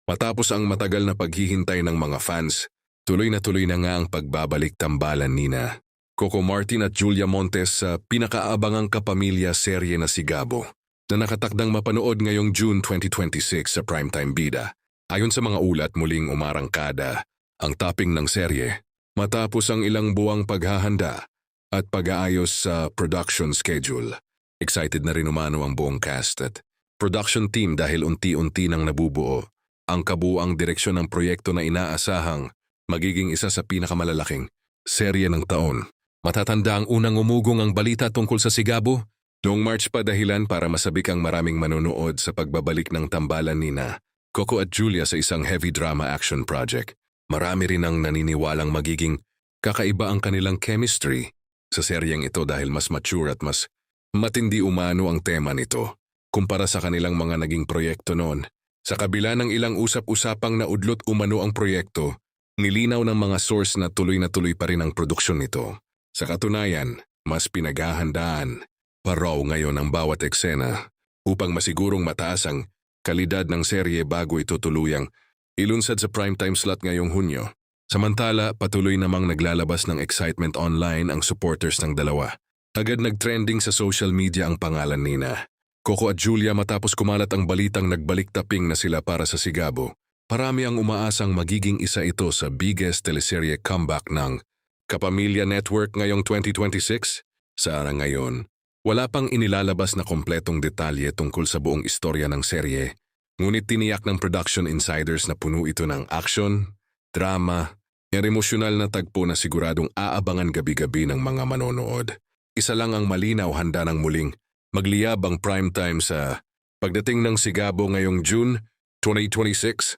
Matapos ang matagal na paghihintay ng mga fans, tuloy na nga ang pagbabalik tambalan nina Coco Martin at Julia Montes sa pinakaabangang kapamilya serye na Sigabo na nakatakdang mapanood ngayong June 2026 sa Primetime Bida. Ayon sa mga ulat, muling umarangkada ang topping ng serye matapos ang ilang buwang paghahanda at pag-aayos sa production schedule. Excited na rin umano ang buong cast at production team dahil unti-unti nang nabubuo ang kabuuang direksyon ng proyekto na inaasahang magiging isa sa pinakamalalaking serye ng taon. Matatanda ang unang umugong ang balita tungkol sa Sigabo noong March pa, dahilan para masabik ang maraming manonood sa pagbabalik ng tambalan nina Coco at Julia sa isang heavy drama action project. Marami rin ang naniniwalang magiging kakaiba ang kanilang chemistry sa seryeng ito dahil mas mature at mas matindi umano ang tema nito kumpara sa kanilang mga naging proyekto noon. Sa kabila ng ilang usap-usapang naudlot umano ang proyekto, nilinaw ng mga source na tuloy pa rin ang produksyon nito. Sa katunayan, mas pinaghahandaan pa raw ngayon ang bawat eksena upang masigurong mataas ang kalidad ng serye bago ito tuluyang ilunsad sa primetime slot ngayong Hunyo. Samantala, patuloy namang naglalabas ng excitement online ang supporters ng dalawa. Agad nagtrending sa social media ang pangalan nina Coco at Julia matapos kumalat ang balitang nagbalik taping na sila para sa Sigabo. Parami ang umaasang magiging isa ito sa biggest teleserye comeback ng Kapamilya Network ngayong 2026. Sa ngayon, wala pang inilalabas na kompletong detalye tungkol sa buong istorya ng serye, ngunit tiniyak ng production insiders na puno ito ng action, drama, at emosyonal na tagpo na siguradong aabangan gabi-gabi ng mga manonood. Isa lang ang malinaw, handa ng muling magliyab ang primetime sa pagdating ng Sigabo ngayong June 2026.